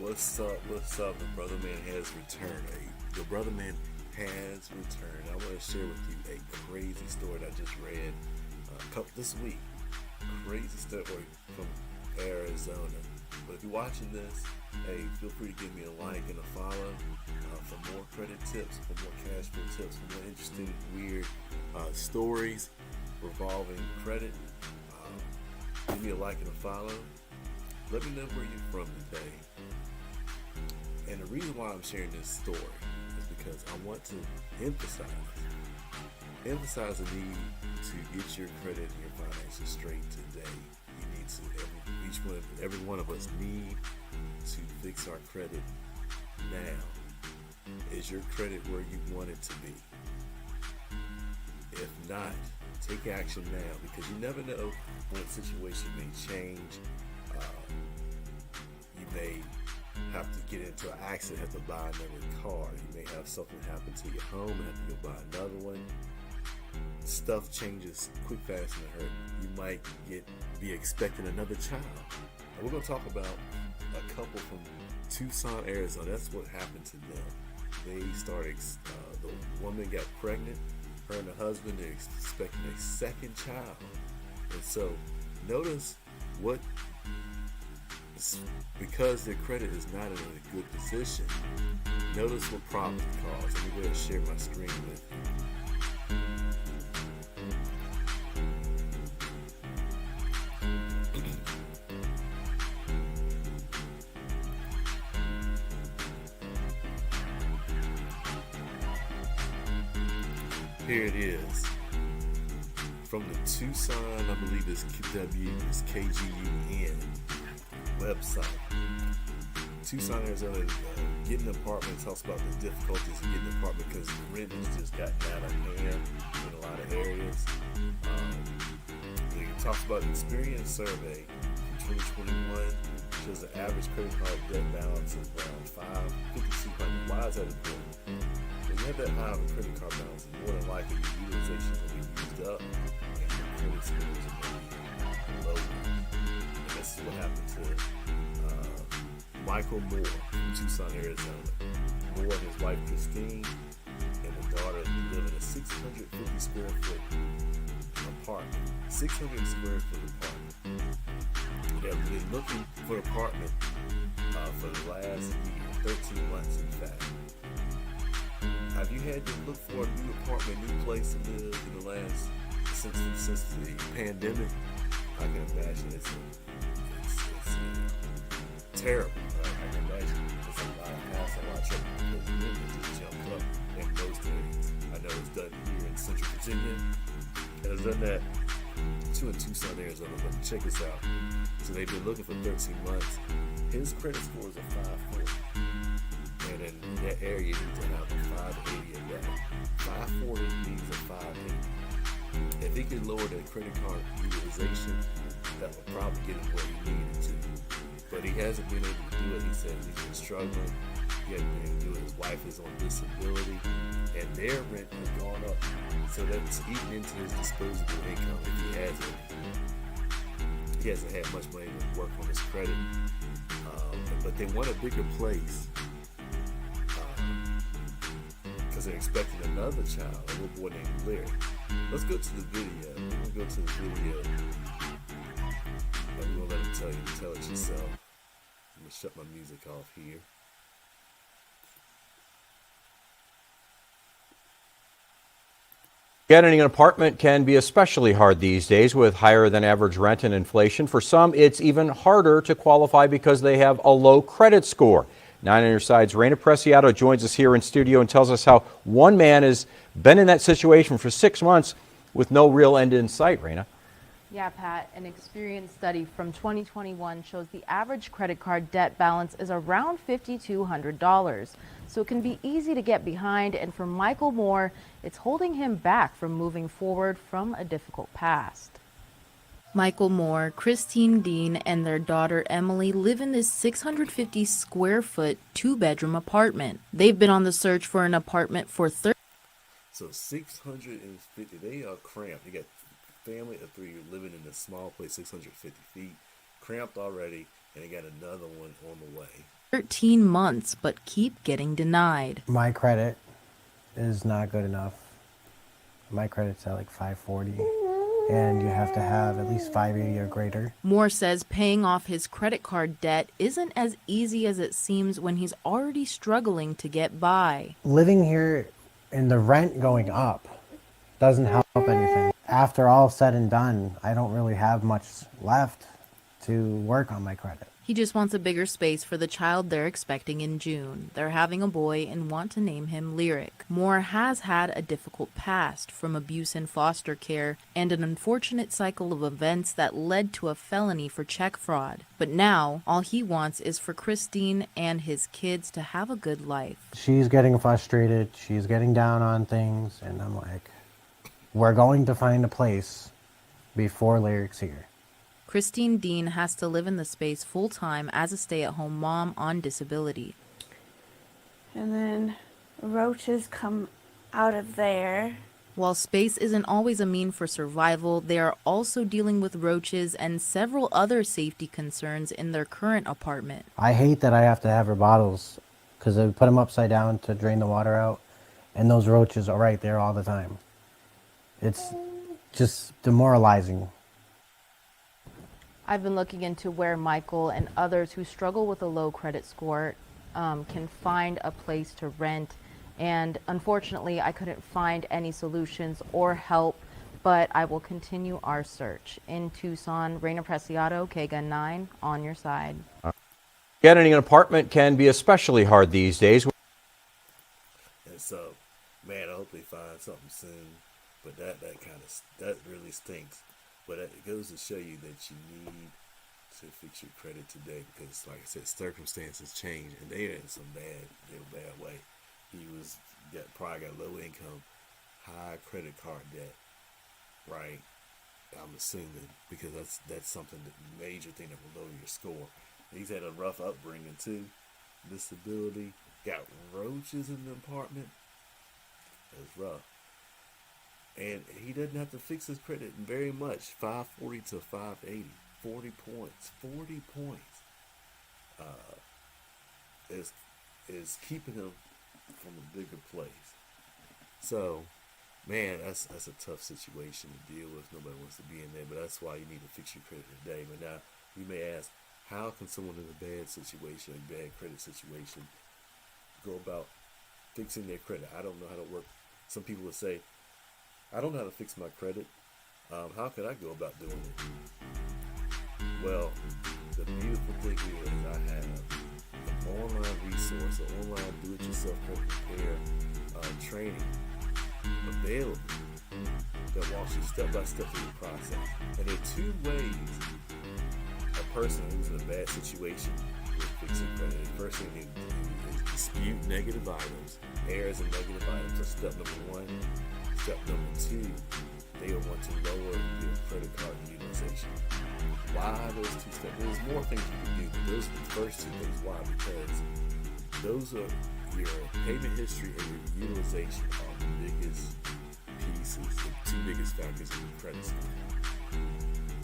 What's up? What's up? The brother man has returned. The brother man has returned. I want to share with you a crazy story that I just read this week. Crazy story from Arizona. But if you're watching this, hey, feel free to give me a like and a follow for more credit tips, for more cash flow tips, for more interesting, weird stories revolving credit. Give me a like and a follow. Let me know where you're from today. And the reason why I'm sharing this story is because I want to emphasize the need to get your credit and your finances straight today. You need to, every one of us need to fix our credit now. Is your credit where you want it to be? If not, take action now, because you never know when a situation may change. You may have to get into an accident, have to buy another car. You may have something happen to your home and have to go buy another one. Stuff changes quick, fast, and hurt. You might be expecting another child. And we're going to talk about a couple from Tucson, Arizona. That's what happened to them. They started, the woman got pregnant. Her and the husband, they're expecting a second child. And so notice because their credit is not in a good position, notice what problems it caused. Let me go ahead and share my screen with you. Here it is. From the Tucson, I believe it's KGUN website. Tucson, Arizona, getting an apartment talks about the difficulties of getting an apartment because the rent has just gotten out of hand in a lot of areas. It talks about the experience survey from 2021 shows an average credit card debt balance of around $5,200. Why is that important? When you have that high of a credit card balance, more than likely your utilization will be used up and your credit scores are going to be low. And this is what happened to Michael Moore from Tucson, Arizona. Moore and his wife Christine and the daughter live in a 650 square foot apartment. 600 square foot apartment. They've been looking for an apartment for the last year, 13 months in fact. Have you had to look for a new apartment, new place to live in the last, since the pandemic? I can imagine it's terrible. I can imagine it's a lot of hassle, a lot of trouble because the rent just jumped up in most areas. I know it's done here in Central Virginia, and it's done that too in Tucson, Arizona. But check this out. So they've been looking for 13 months. His credit scores are 540. And in that area, you need to have a 580 or better. 540 needs a 580. If he could lower the credit card utilization, that would probably get him where he needed to. But he hasn't been able to do it. He said he's been struggling. He hasn't been able to do it. His wife is on disability, and their rent has gone up. So that's eating into his disposable income if he has it. He hasn't had much money to work on his credit. But they want a bigger place. Because they're expecting another child, a little boy named Larry. Let's go to the video. We're going to go to the video. And we're going to let him tell it yourself. I'm going to shut my music off here. Getting an apartment can be especially hard these days with higher than average rent and inflation. For some, it's even harder to qualify because they have a low credit score. 9 on your side's Raina Preciado joins us here in studio and tells us how one man has been in that situation for 6 months with no real end in sight. Raina. Yeah, Pat, an experience study from 2021 shows the average credit card debt balance is around $5,200. So it can be easy to get behind, and for Michael Moore, it's holding him back from moving forward from a difficult past. Michael Moore, Christine Dean, and their daughter Emily live in this 650 square foot 2-bedroom apartment. They've been on the search for an apartment for 30. So 650, they are cramped. They got family of 3 living in a small place, 650 feet, cramped already, and they got another one on the way. 13 months but keep getting denied. My credit is not good enough. My credit's at like 540, and you have to have at least 580 or greater. Moore says paying off his credit card debt isn't as easy as it seems when he's already struggling to get by. Living here and the rent going up doesn't help anything. After all said and done, I don't really have much left to work on my credit. He just wants a bigger space for the child they're expecting in June. They're having a boy and want to name him Lyric. Moore has had a difficult past, from abuse in foster care and an unfortunate cycle of events that led to a felony for check fraud. But now, all he wants is for Christine and his kids to have a good life. She's getting frustrated, she's getting down on things, and I'm like, we're going to find a place before Lyric's here. Christine Dean has to live in the space full-time as a stay-at-home mom on disability. And then roaches come out of there. While space isn't always a mean for survival, they are also dealing with roaches and several other safety concerns in their current apartment. I hate that I have to have her bottles because I put them upside down to drain the water out, and those roaches are right there all the time. It's just demoralizing. I've been looking into where Michael and others who struggle with a low credit score can find a place to rent. And unfortunately, I couldn't find any solutions or help, but I will continue our search. In Tucson, Raina Preciado, KGUN 9, on your side. Getting an apartment can be especially hard these days. And so, man, I hope they find something soon. But that really stinks. But it goes to show you that you need to fix your credit today, because, like I said, circumstances change, and they're in some real bad way. He probably got low income, high credit card debt, right? I'm assuming, because that's something, the major thing that will lower your score. He's had a rough upbringing too, disability, got roaches in the apartment. That's rough. And he doesn't have to fix his credit very much. 540 to 580. 40 points. 40 points. Is keeping him from a bigger place. So, man, that's a tough situation to deal with. Nobody wants to be in there, but that's why you need to fix your credit today. But now, you may ask, how can someone in a bad situation, a bad credit situation, go about fixing their credit? I don't know how to work. Some people would say, I don't know how to fix my credit. How could I go about doing it? Well, the beautiful thing here is I have an online resource, an online do-it-yourself credit repair training available that walks you step-by-step through the process. And there are two ways a person who's in a bad situation will fix their credit. The first thing they do is dispute negative items, errors and negative items. That's step number one. Step number two, they will want to lower your credit card utilization. Why those two steps? There's more things you can do, but those are the first two things. Why? Because those are your payment history and your utilization are the biggest pieces, the two biggest factors in your credit score.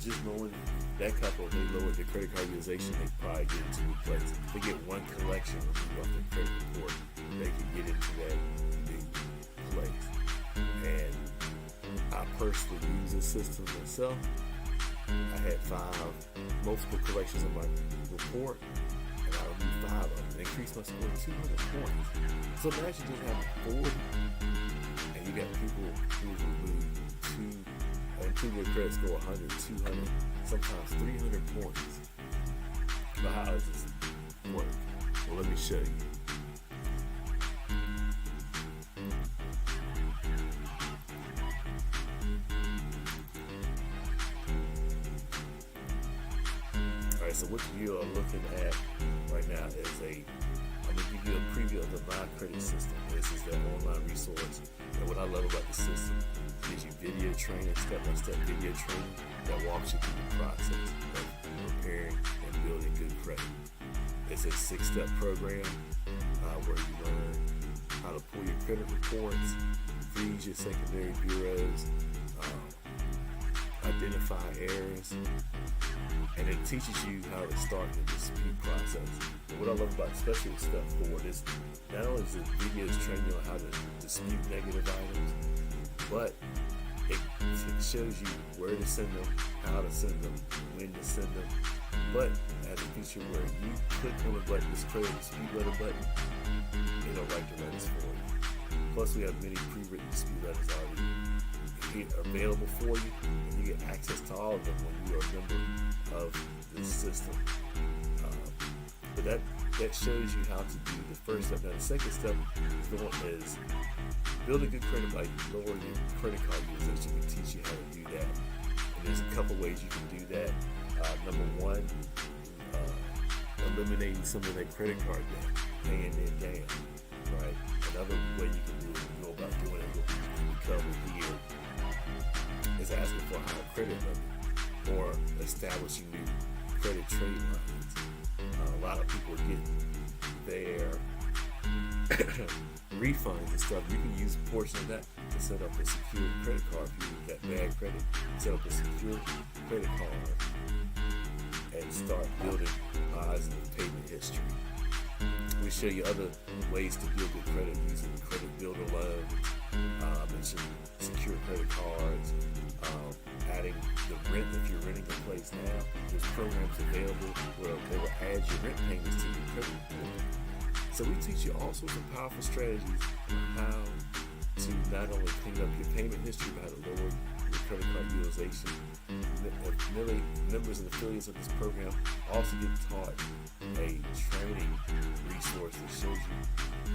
Just knowing that couple, they lowered their credit card utilization, they probably get into a place. If they get one collection off their credit report, they can get into that new place. And I personally use this system myself. I had 5 multiple corrections on my report, and I removed 5 of them and increased my score 200 points. So imagine just having 40, and you got people who remove 2, improve their credit score 100, 200, sometimes 300 points. But how does this work? Well, let me show you. So what you are looking at right now is I'm going to give you a preview of the My Credit System. This is the online resource. And what I love about the system, it gives you video training, step-by-step video training that walks you through the process of repairing and building good credit. It's a 6-step program where you learn how to pull your credit reports, freeze your secondary bureaus, identify errors, and and it teaches you how to start the dispute process. And what I love about especially with step 4 is not only is the videos training you on how to dispute negative items, but it shows you where to send them, how to send them, when to send them. But it has a feature where you click on the button, this credit dispute letter button, it'll write the letters for you. Plus, we have many pre-written dispute letters already available for you, and you get access to all of them when you are a member of this system. But that shows you how to do the first step. Now, the second step is build a good credit by lowering your credit card usage. We can teach you how to do that. And there's a couple ways you can do that. Number one, eliminating some of that credit card debt, paying it down, right? Another way you can go about doing it, what we cover here, is asking for a higher credit limit or establishing new credit trade lines. A lot of people get their refunds and stuff. You can use a portion of that to set up a secure credit card. If you got bad credit, set up a secure credit card and start building positive payment history. We show you other ways to build good credit using credit builder loans. I mentioned secure credit cards, adding the rent. If you're renting a place now, there's programs available where they will add your rent payments to your credit report. So we teach you all sorts of powerful strategies on how to not only clean up your payment history, but how to lower your credit card utilization. Members and affiliates of this program also get taught a training resource that shows you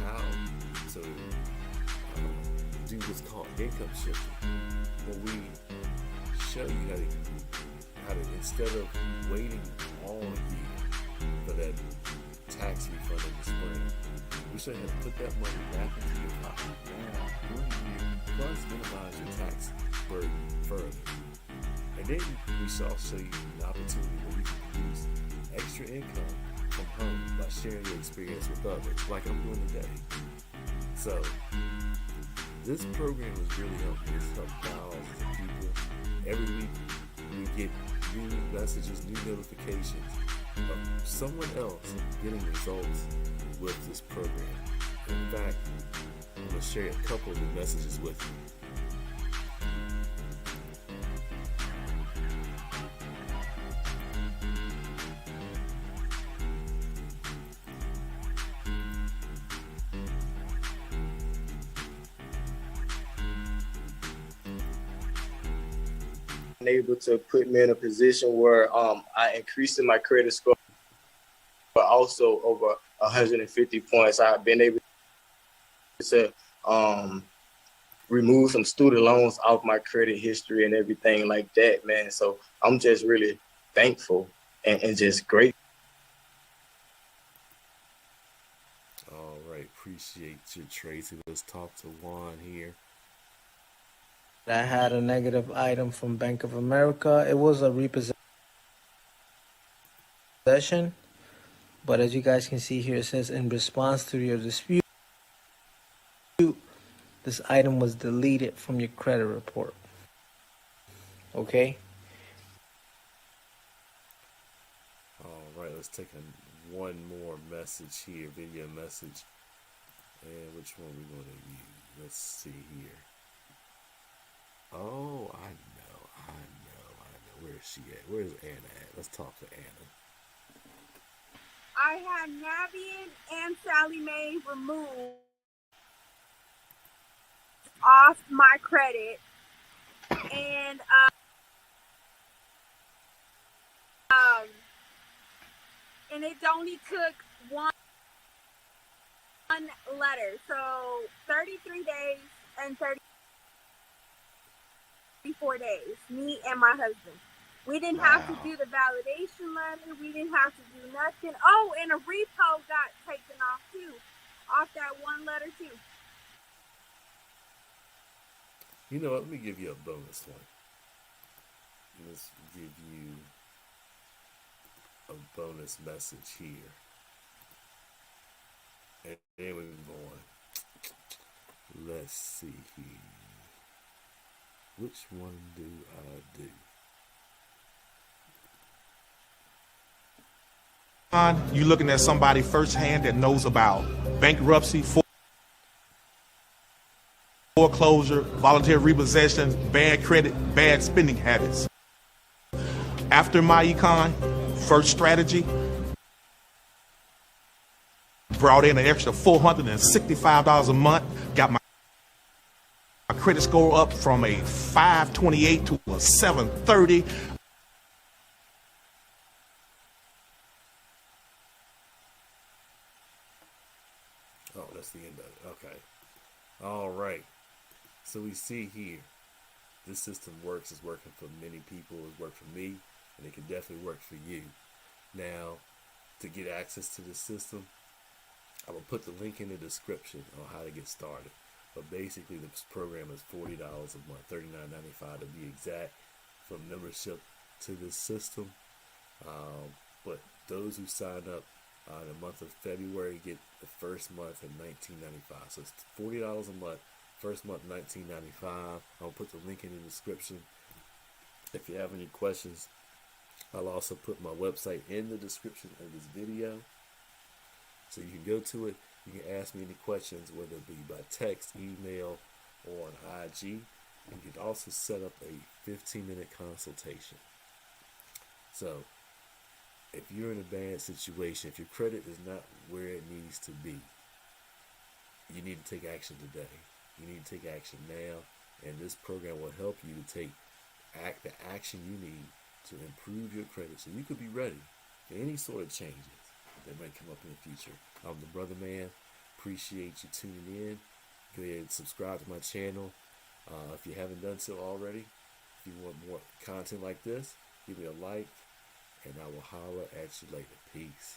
how to do what's called income shifting. Where we show you how to instead of waiting all year for that tax refund in the spring, we show you how to put that money back into your pocket now during the year, plus minimize your tax burden further. And then we shall show you an opportunity where you can produce extra income from home by sharing your experience with others, like I'm doing today. So, this program has really helped me. It's helped thousands of people. Every week we get new messages, new notifications of someone else getting results with this program. In fact, I'm going to share a couple of the messages with you. Able to put me in a position where I increased in my credit score, but also over 150 points. I've been able to remove some student loans off my credit history and everything like that, man. So I'm just really thankful and just grateful. All right, appreciate you, Tracy. Let's talk to Juan here. I had a negative item from Bank of America. It was a repossession, but as you guys can see here, it says in response to your dispute, this item was deleted from your credit report. Okay? All right, let's take one more message here, video message. And which one we going to use? Let's see here. Oh, I know. Where is she at? Where's Anna at? Let's talk to Anna. I had Navian and Sally Mae removed off my credit, and it only took one letter, so 33 days and 34 days, me and my husband. We didn't have to do the validation letter. We didn't have to do nothing. Oh, and a repo got taken off too, off that one letter too. You know what? Let me give you a bonus one. Let's give you a bonus message here. And then we can go on. Let's see here. Which one do I do? You're looking at somebody firsthand that knows about bankruptcy, foreclosure, voluntary repossession, bad credit, bad spending habits. After my econ, first strategy, brought in an extra $465 a month, got my credit score up from a 528 to a 730. Oh, that's the end of it. Okay. All right. So we see here, this system works. It's working for many people. It's worked for me, and it can definitely work for you. Now, to get access to the system, I will put the link in the description on how to get started. But basically, this program is $40 a month, $39.95 to be exact, for membership to this system. But those who sign up in the month of February get the first month at $19.95. So it's $40 a month, first month $19.95. I'll put the link in the description. If you have any questions, I'll also put my website in the description of this video. So you can go to it. You can ask me any questions, whether it be by text, email, or on IG. And you can also set up a 15-minute consultation. So if you're in a bad situation, if your credit is not where it needs to be, you need to take action today. You need to take action now. And this program will help you to take the action you need to improve your credit so you could be ready for any sort of changes that might come up in the future. I'm the Brother Man. Appreciate you tuning in. Go ahead and subscribe to my channel. If you haven't done so already, if you want more content like this, give me a like, and I will holler at you later. Peace.